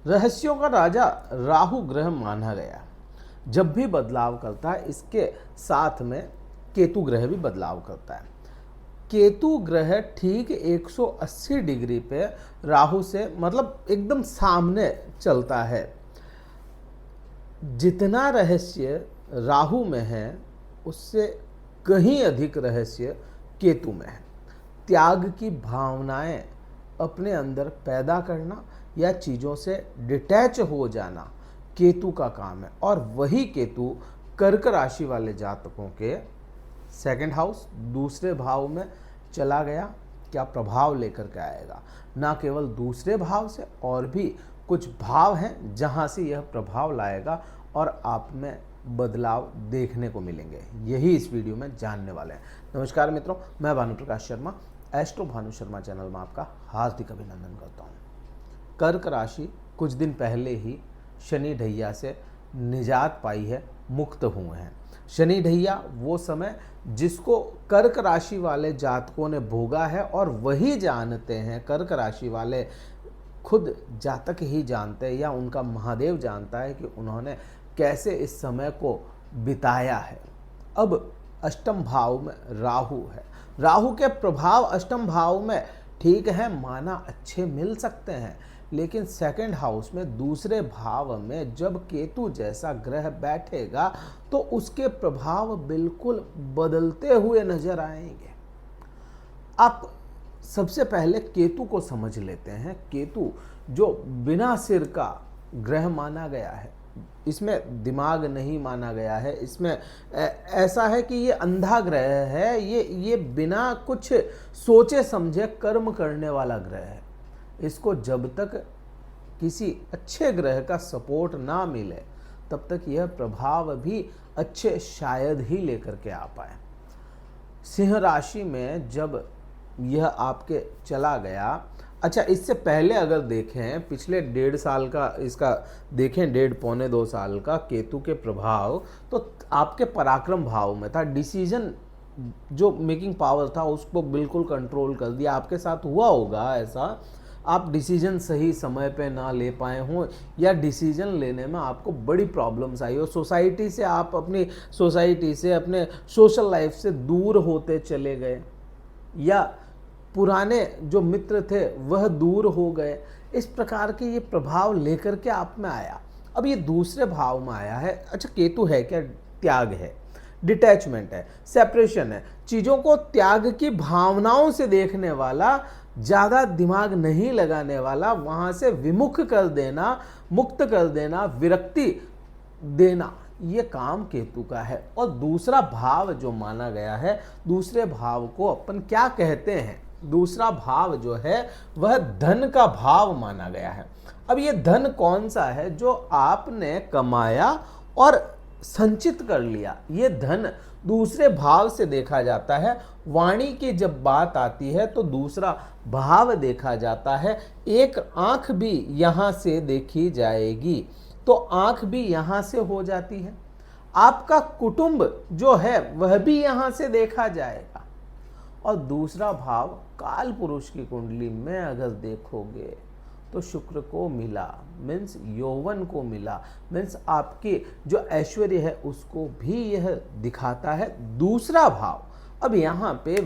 रहस्यों का राजा राहु ग्रह माना गया। जब भी बदलाव करता है इसके साथ में केतु ग्रह भी बदलाव करता है। केतु ग्रह ठीक 180 डिग्री पे राहु से मतलब एकदम सामने चलता है। जितना रहस्य राहु में है उससे कहीं अधिक रहस्य केतु में है। त्याग की भावनाएं अपने अंदर पैदा करना या चीज़ों से डिटैच हो जाना केतु का काम है। और वही केतु कर्क राशि वाले जातकों के सेकंड हाउस दूसरे भाव में चला गया, क्या प्रभाव लेकर के आएगा। ना केवल दूसरे भाव से और भी कुछ भाव हैं जहां से यह प्रभाव लाएगा और आप में बदलाव देखने को मिलेंगे, यही इस वीडियो में जानने वाले हैं। नमस्कार मित्रों, मैं भानु प्रकाश शर्मा एस्ट्रो भानु शर्मा चैनल में आपका हार्दिक अभिनंदन करता हूँ। कर्क राशि कुछ दिन पहले ही शनि ढैया से निजात पाई है, मुक्त हुए हैं। शनि ढैया वो समय जिसको कर्क राशि वाले जातकों ने भोगा है और वही जानते हैं, कर्क राशि वाले खुद जातक ही जानते हैं या उनका महादेव जानता है कि उन्होंने कैसे इस समय को बिताया है। अब अष्टम भाव में राहु है, राहु के प्रभाव अष्टम भाव में ठीक है माना अच्छे मिल सकते हैं, लेकिन सेकंड हाउस में दूसरे भाव में जब केतु जैसा ग्रह बैठेगा तो उसके प्रभाव बिल्कुल बदलते हुए नजर आएंगे। आप सबसे पहले केतु को समझ लेते हैं। केतु जो बिना सिर का ग्रह माना गया है, इसमें दिमाग नहीं माना गया है, इसमें ऐसा है कि ये अंधा ग्रह है, ये बिना कुछ सोचे समझे कर्म करने वाला ग्रह है। इसको जब तक किसी अच्छे ग्रह का सपोर्ट ना मिले तब तक यह प्रभाव भी अच्छे शायद ही लेकर के आ पाए। सिंह राशि में जब यह आपके चला गया, अच्छा इससे पहले अगर देखें पिछले 1.5 साल का इसका देखें, 1.5 पौने 2 साल का केतु के प्रभाव तो आपके पराक्रम भाव में था। डिसीजन जो मेकिंग पावर था उसको बिल्कुल कंट्रोल कर दिया। आपके साथ हुआ होगा ऐसा, आप डिसीजन सही समय पे ना ले पाए हों या डिसीजन लेने में आपको बड़ी प्रॉब्लम्स आई हो। सोसाइटी से आप अपनी सोसाइटी से अपने सोशल लाइफ से दूर होते चले गए या पुराने जो मित्र थे वह दूर हो गए। इस प्रकार के ये प्रभाव लेकर के आप में आया। अब ये दूसरे भाव में आया है। अच्छा केतु है क्या? त्याग है, डिटैचमेंट है, सेपरेशन है, चीज़ों को त्याग की भावनाओं से देखने वाला, ज़्यादा दिमाग नहीं लगाने वाला, वहाँ से विमुख कर देना, मुक्त कर देना, विरक्ति देना, ये काम केतु का है। और दूसरा भाव जो माना गया है, दूसरे भाव को अपन क्या कहते हैं, दूसरा भाव जो है वह धन का भाव माना गया है। अब ये धन कौन सा है? जो आपने कमाया और संचित कर लिया, ये धन दूसरे भाव से देखा जाता है। वाणी की जब बात आती है तो दूसरा भाव देखा जाता है। एक आंख भी यहाँ से देखी जाएगी तो आंख भी यहाँ से हो जाती है। आपका कुटुंब जो है वह भी यहाँ से देखा जाएगा। और दूसरा भाव काल पुरुष की कुंडली में अगर देखोगे तो शुक्र को मिला, मीन्स यौवन को मिला, मीन्स आपके जो ऐश्वर्य है उसको भी यह दिखाता है दूसरा भाव। अब यहाँ पे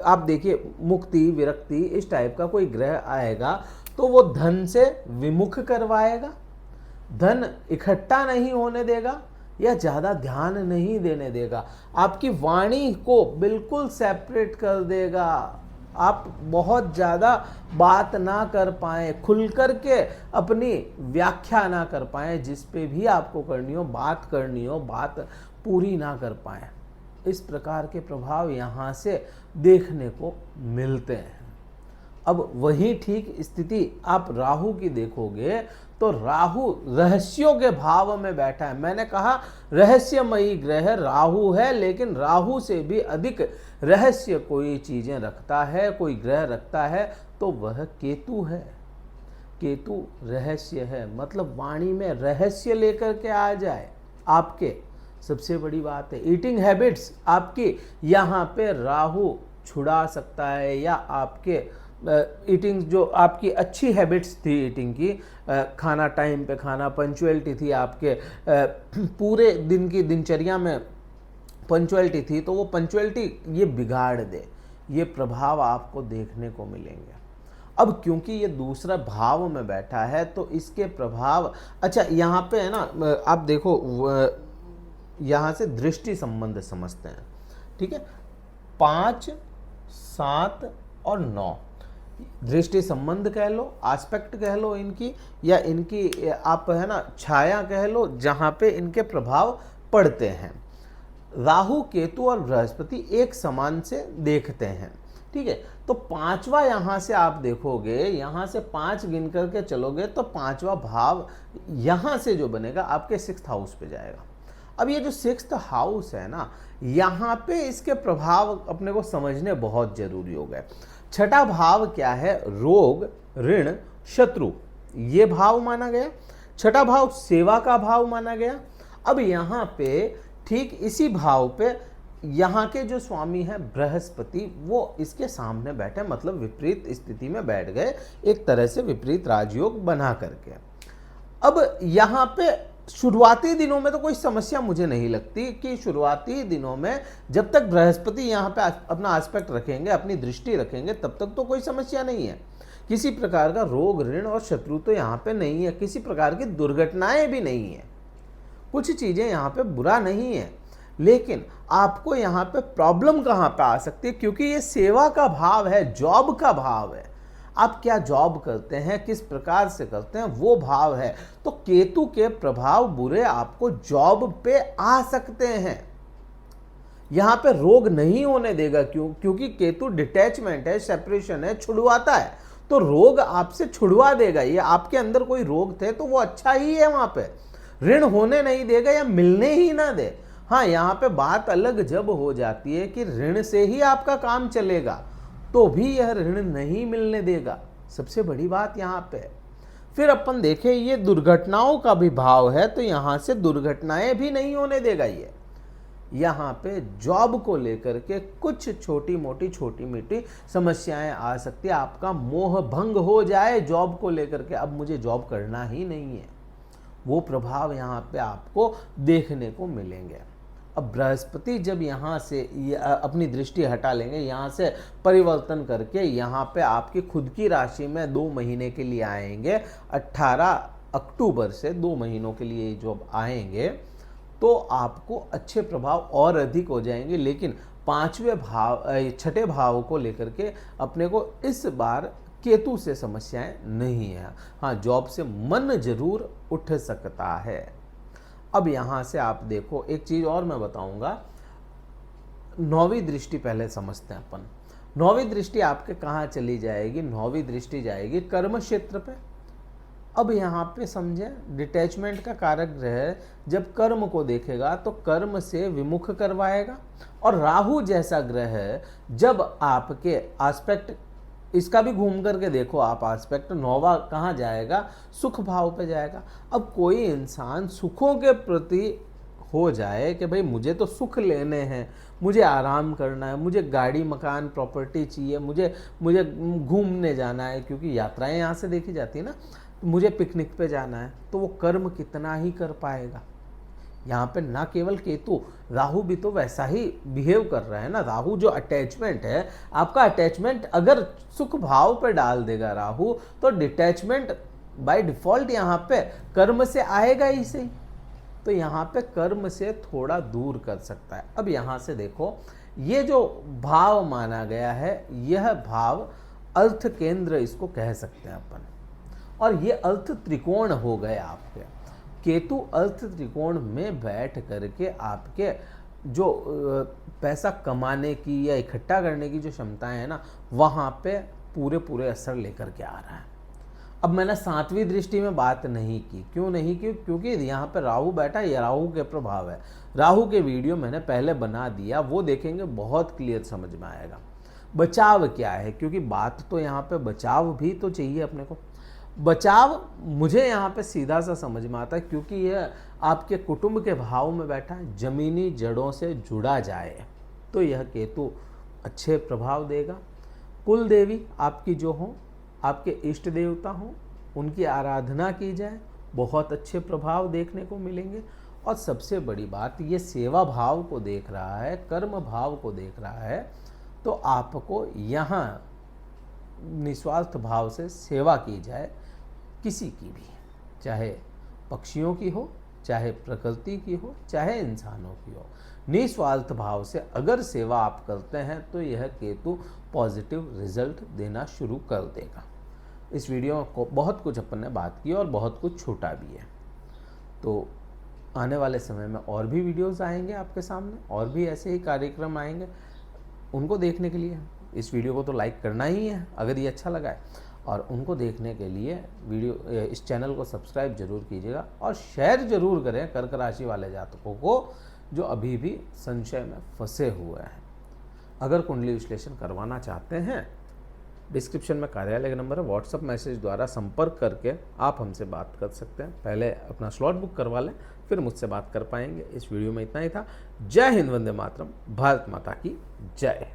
आप देखिए मुक्ति विरक्ति इस टाइप का कोई ग्रह आएगा तो वो धन से विमुख करवाएगा, धन इकट्ठा नहीं होने देगा या ज़्यादा ध्यान नहीं देने देगा, आपकी वाणी को बिल्कुल सेपरेट कर देगा। आप बहुत ज़्यादा बात ना कर पाएँ, खुल कर के अपनी व्याख्या ना कर पाएँ, जिस पे भी आपको करनी हो, बात पूरी ना कर पाएँ। इस प्रकार के प्रभाव यहाँ से देखने को मिलते हैं। अब वही ठीक स्थिति आप राहु की देखोगे तो राहु रहस्यों के भाव में बैठा है। मैंने कहा रहस्यमयी ग्रह राहु है, लेकिन राहु से भी अधिक रहस्य कोई चीजें रखता है, कोई ग्रह रखता है तो वह केतु है। केतु रहस्य है, मतलब वाणी में रहस्य लेकर के आ जाए आपके, सबसे बड़ी बात है। ईटिंग हैबिट्स आपकी यहाँ पे राहु छुड़ा सकता है या आपके ईटिंग जो आपकी अच्छी हैबिट्स थी ईटिंग की, खाना टाइम पे खाना, पंचुअलिटी थी आपके, पूरे दिन की दिनचर्या में पंचुअलिटी थी, तो वो पंचुअलिटी ये बिगाड़ दे, ये प्रभाव आपको देखने को मिलेंगे। अब क्योंकि ये दूसरा भाव में बैठा है तो इसके प्रभाव, अच्छा यहाँ पे है ना, आप देखो यहाँ से दृष्टि संबंध समझते हैं, ठीक है। 5, 7 और 9 दृष्टि संबंध कह लो, एस्पेक्ट कह लो इनकी, या इनकी आप है ना छाया कह लो, जहाँ पे इनके प्रभाव पड़ते हैं। राहु, केतु और बृहस्पति एक समान से देखते हैं, ठीक है। तो 5वां यहाँ से आप देखोगे, यहाँ से 5 गिन करके चलोगे तो 5वां भाव यहाँ से जो बनेगा आपके 6th हाउस पे जाएगा। अब ये जो 6th हाउस है ना, यहाँ पे इसके प्रभाव अपने को समझने बहुत जरूरी हो गए। छठा भाव क्या है? रोग, ऋण, शत्रु, ये भाव माना गया। छठा भाव सेवा का भाव माना गया। अब यहाँ पे ठीक इसी भाव पे यहाँ के जो स्वामी हैं बृहस्पति, वो इसके सामने बैठे, मतलब विपरीत स्थिति में बैठ गए, एक तरह से विपरीत राजयोग बना करके। अब यहाँ पे शुरुआती दिनों में तो कोई समस्या मुझे नहीं लगती कि शुरुआती दिनों में जब तक बृहस्पति यहाँ पे अपना एस्पेक्ट रखेंगे, अपनी दृष्टि रखेंगे, तब तक तो कोई समस्या नहीं है। किसी प्रकार का रोग, ऋण और शत्रु तो यहाँ पे नहीं है, किसी प्रकार की दुर्घटनाएं भी नहीं है, कुछ चीजें यहाँ पे बुरा नहीं है। लेकिन आपको यहाँ पे प्रॉब्लम कहाँ पे आ सकती है? क्योंकि ये सेवा का भाव है, जॉब का भाव है। आप क्या जॉब करते हैं, किस प्रकार से करते हैं, वो भाव है। तो केतु के प्रभाव बुरे आपको जॉब पे आ सकते हैं। यहाँ पे रोग नहीं होने देगा, क्योंकि केतु डिटैचमेंट है, सेपरेशन है, छुड़वाता है, तो रोग आपसे छुड़वा देगा। ये आपके अंदर कोई रोग थे तो वो अच्छा ही है, वहां पे ऋण होने नहीं देगा या मिलने ही ना दे। हाँ, यहाँ पे बात अलग जब हो जाती है कि ऋण से ही आपका काम चलेगा, तो भी यह ऋण नहीं मिलने देगा। सबसे बड़ी बात यहाँ पे। फिर अपन देखें, ये दुर्घटनाओं का भी भाव है, तो यहाँ से दुर्घटनाएं भी नहीं होने देगा। ये यहाँ पे जॉब को लेकर के कुछ छोटी मोटी समस्याएं आ सकती है। आपका मोह भंग हो जाए जॉब को लेकर के, अब मुझे जॉब करना ही नहीं है, वो प्रभाव यहाँ पे आपको देखने को मिलेंगे। अब बृहस्पति जब यहाँ से अपनी दृष्टि हटा लेंगे, यहाँ से परिवर्तन करके यहाँ पे आपकी खुद की राशि में 2 महीने के लिए आएंगे। 18 अक्टूबर से 2 महीनों के लिए जब आएंगे तो आपको अच्छे प्रभाव और अधिक हो जाएंगे। लेकिन 6ठे भाव को लेकर के अपने को इस बार केतु से समस्याएं नहीं है। हाँ, जॉब से मन जरूर उठ सकता है। अब यहाँ से आप देखो, एक चीज और मैं बताऊंगा। 9वीं दृष्टि पहले समझते हैं अपन। 9वीं दृष्टि आपके कहाँ चली जाएगी? 9वीं दृष्टि जाएगी कर्म क्षेत्र पे। अब यहाँ पे समझे, डिटैचमेंट का कारक ग्रह जब कर्म को देखेगा तो कर्म से विमुख करवाएगा। और राहु जैसा ग्रह जब आपके एस्पेक्ट, इसका भी घूम करके देखो आप एस्पेक्ट, 9वां कहाँ जाएगा? सुख भाव पे जाएगा। अब कोई इंसान सुखों के प्रति हो जाए कि भाई मुझे तो सुख लेने हैं, मुझे आराम करना है, मुझे गाड़ी, मकान, प्रॉपर्टी चाहिए, मुझे घूमने जाना है, क्योंकि यात्राएं यहाँ से देखी जाती है ना, मुझे पिकनिक पे जाना है, तो वो कर्म कितना ही कर पाएगा? यहाँ पे ना केवल केतु, राहु भी तो वैसा ही बिहेव कर रहा है ना। राहु जो अटैचमेंट है, आपका अटैचमेंट अगर सुख भाव पे डाल देगा राहु, तो डिटैचमेंट बाय डिफॉल्ट यहाँ पे कर्म से आएगा ही सही। तो यहाँ पे कर्म से थोड़ा दूर कर सकता है। अब यहाँ से देखो, ये जो भाव माना गया है, यह भाव अर्थ केंद्र इसको कह सकते हैं अपन, और ये अर्थ त्रिकोण हो गए आपके। केतु अर्थ त्रिकोण में बैठ करके आपके जो पैसा कमाने की या इकट्ठा करने की जो क्षमताएं है ना, वहाँ पे पूरे असर लेकर के आ रहा है। अब मैंने 7वीं दृष्टि में बात नहीं की, क्यों नहीं की? क्योंकि यहाँ पे राहु बैठा, ये राहु के प्रभाव है। राहु के वीडियो मैंने पहले बना दिया, वो देखेंगे, बहुत क्लियर समझ में आएगा। बचाव क्या है? क्योंकि बात तो यहाँ पे बचाव भी तो चाहिए अपने को। बचाव मुझे यहाँ पे सीधा सा समझ में आता है, क्योंकि यह आपके कुटुंब के भाव में बैठा है, जमीनी जड़ों से जुड़ा जाए तो यह केतु अच्छे प्रभाव देगा। कुल देवी आपकी जो हो, आपके इष्ट देवता हो, उनकी आराधना की जाए, बहुत अच्छे प्रभाव देखने को मिलेंगे। और सबसे बड़ी बात, ये सेवा भाव को देख रहा है, कर्म भाव को देख रहा है, तो आपको यहाँ निस्वार्थ भाव से सेवा की जाए, किसी की भी, चाहे पक्षियों की हो, चाहे प्रकृति की हो, चाहे इंसानों की हो, निस्वार्थ भाव से अगर सेवा आप करते हैं तो यह केतु पॉजिटिव रिजल्ट देना शुरू कर देगा। इस वीडियो को बहुत कुछ अपन ने बात की और बहुत कुछ छूटा भी है, तो आने वाले समय में और भी वीडियोस आएंगे आपके सामने, और भी ऐसे ही कार्यक्रम आएंगे। उनको देखने के लिए इस वीडियो को तो लाइक करना ही है अगर ये अच्छा लगा है, और उनको देखने के लिए इस चैनल को सब्सक्राइब जरूर कीजिएगा और शेयर जरूर करें कर्क राशि वाले जातकों को जो अभी भी संशय में फंसे हुए हैं। अगर कुंडली विश्लेषण करवाना चाहते हैं, डिस्क्रिप्शन में कार्यालय का नंबर है, व्हाट्सअप मैसेज द्वारा संपर्क करके आप हमसे बात कर सकते हैं। पहले अपना स्लॉट बुक करवा लें, फिर मुझसे बात कर पाएंगे। इस वीडियो में इतना ही था। जय हिंद, वंदे मातरम, भारत माता की जय।